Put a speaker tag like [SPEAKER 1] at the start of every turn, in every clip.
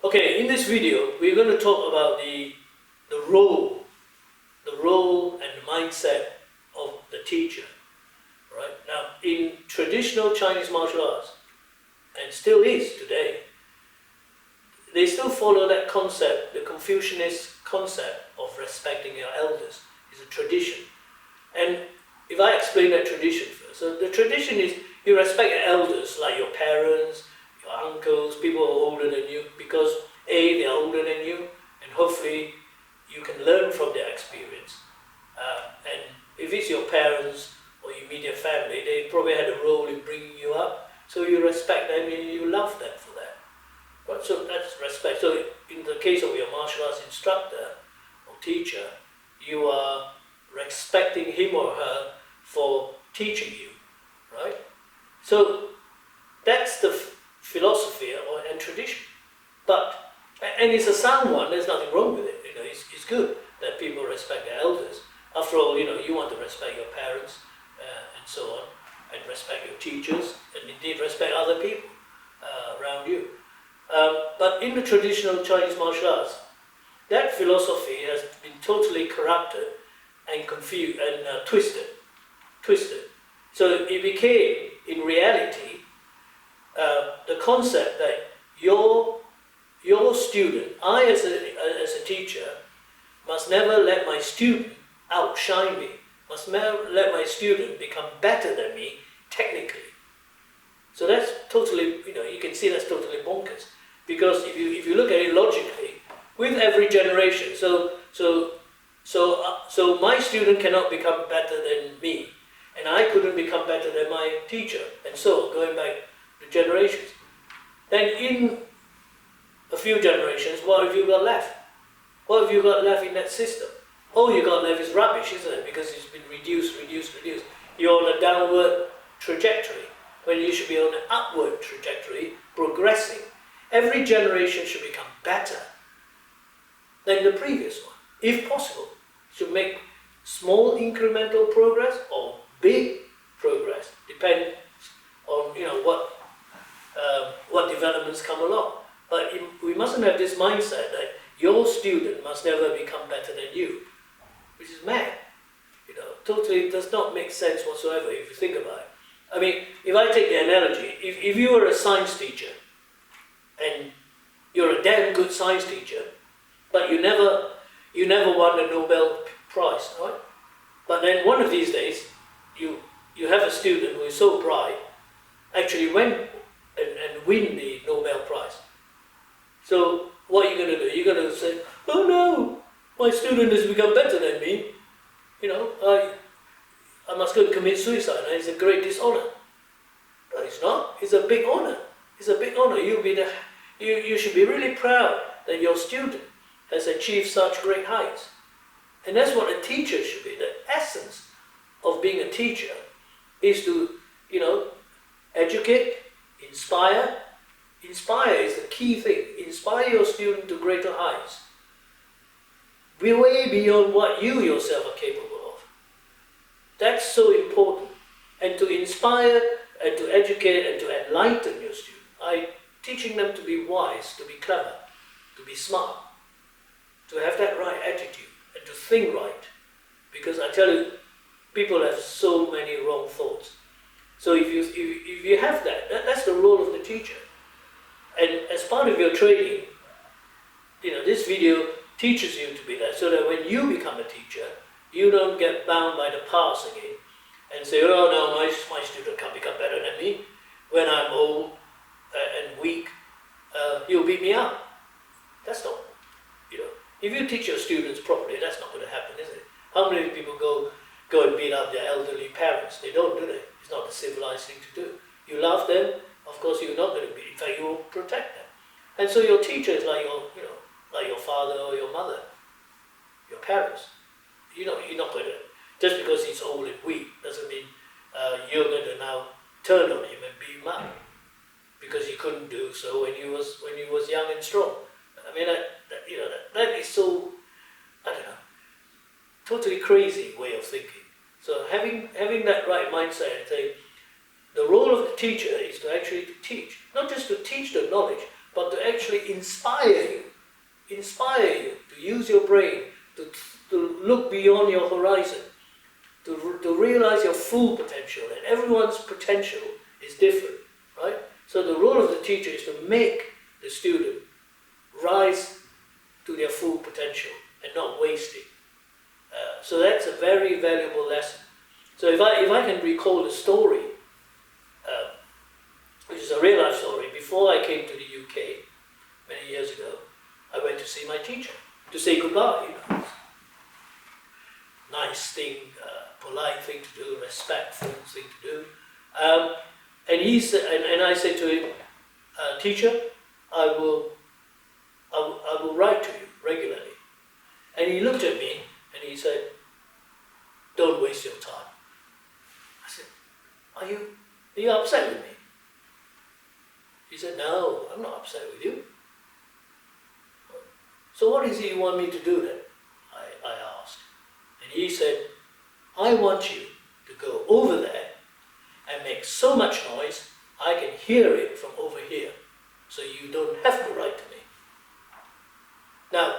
[SPEAKER 1] Okay, in this video, we're going to talk about the role and the mindset of the teacher. Right now, in traditional Chinese martial arts, and still is today, they still follow that concept, the Confucianist concept of respecting your elders. Is a tradition. And if I explain that tradition first, so the tradition is you respect your elders, like your parents, your uncles, people who are older than you, because A, they're older than you, and hopefully you can learn from their experience. And if it's your parents or your immediate family, they probably had a role in bringing you up, so you respect them and you love them for that. Right? So that's respect. So in the case of your martial arts instructor or teacher, you are respecting him or her for teaching you, right? So that's the philosophy and tradition. And it's a sound one, there's nothing wrong with it. It's good that people respect their elders. After all, you want to respect your parents and so on, and respect your teachers, and indeed respect other people around you. But in the traditional Chinese martial arts, that philosophy has been totally corrupted and confused and twisted. So it became, in reality, the concept that your student, I as a teacher, must never let my student outshine me, must never let my student become better than me technically. So that's totally, you can see that's totally bonkers. Because if you look at it logically, with every generation, so my student cannot become better than me, and I couldn't become better than my teacher, and so going back the generations. Then in a few generations, what have you got left? What have you got left in that system? All you got left is rubbish, isn't it? Because it's been reduced. You're on a downward trajectory, when you should be on an upward trajectory, progressing. Every generation should become better than the previous one, if possible. Should make small incremental progress or big progress, depending on what developments come along. But we mustn't have this mindset that your student must never become better than you, which is mad. Totally does not make sense whatsoever if you think about it. I mean, if I take the analogy, if you were a science teacher, and you're a damn good science teacher, but you never won the Nobel Prize, right? But then one of these days, you have a student who is so bright, actually went and win the Nobel Prize. So what are you going to do? You're going to say, oh no, my student has become better than me. I must go and commit suicide. It's a great dishonor. But it's not. It's a big honor. It's a big honor. You should be really proud that your student has achieved such great heights. And that's what a teacher should be. The essence of being a teacher is to, educate, inspire. Inspire is the key thing. Inspire your student to greater heights. Be way beyond what you yourself are capable of. That's so important. And to inspire and to educate and to enlighten your student. Teaching them to be wise, to be clever, to be smart, to have that right attitude and to think right. Because I tell you, people have so many wrong thoughts. So if you have that's the role of the teacher. And as part of your training, this video teaches you to be that, so that when you become a teacher, you don't get bound by the past again and say, oh no, my student can't become better than me. When I'm old and weak, he'll beat me up. That's not, if you teach your students properly, that's not going to happen, is it? How many people go and beat up their elderly parents? They don't, do they? It's not a civilized thing to do. You love them, of course you're not going to beat. In fact, you will protect them. And so your teacher is like your father or your mother, your parents. You're not going to, just because he's old and weak, doesn't mean you're going to now turn on him and beat him up, because he couldn't do so when he was young and strong. I mean, that is so, I don't know, totally crazy way of thinking. So having that right mindset and say, the role of the teacher is to actually teach, not just to teach the knowledge, but to actually inspire use your brain to look beyond your horizon, to realize your full potential. And everyone's potential is different, right? So the role of the teacher is to make the student rise to their full potential and not waste it. So that's a very valuable lesson. So if I can recall a story, which is a real life story, before I came to the UK many years ago, I went to see my teacher to say goodbye. You know, nice thing, polite thing to do, respectful thing to do. And he said, and I said to him, teacher, I will write to you regularly. And he looked at me and he said, don't waste your time. I said, are you upset with me? He said, no, I'm not upset with you. So what is it you want me to do then? I asked. And he said, I want you to go over there and make so much noise, I can hear it from over here, so you don't have to write to me. Now,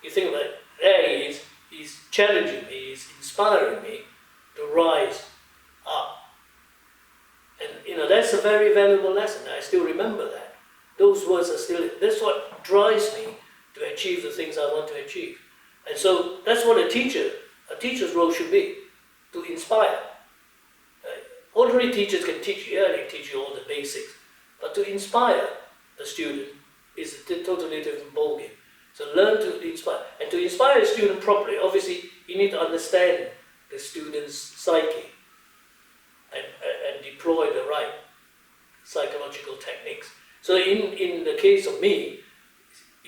[SPEAKER 1] you think about it, there he is, he's challenging me, he's inspiring me to rise up. And you know, that's a very valuable lesson. I still remember that. Those words are still, that's what drives me to achieve the things I want to achieve. And so that's what a teacher's role should be, to inspire. Ordinary teachers can teach you, they teach you all the basics, but to inspire the student is a totally different ballgame. So learn to inspire. And to inspire a student properly, obviously you need to understand the student's psyche and deploy the right psychological techniques. So in the case of me,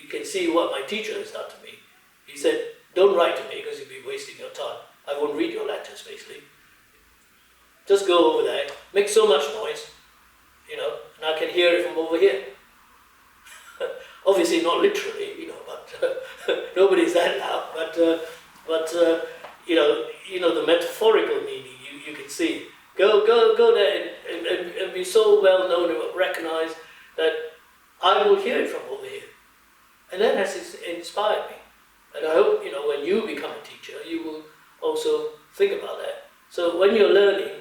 [SPEAKER 1] you can see what my teacher has done to me. He said, don't write to me because you'll be wasting your time. I won't read your letters, basically. Just go over there, make so much noise, you know, and I can hear it from over here. Obviously not literally, you know, but nobody's that loud. But you know the metaphorical meaning you can see. Go there and be so well known and recognized that I will hear it from over here, and that has inspired me. And I hope, you know, when you become a teacher, you will also think about that. So when you're learning,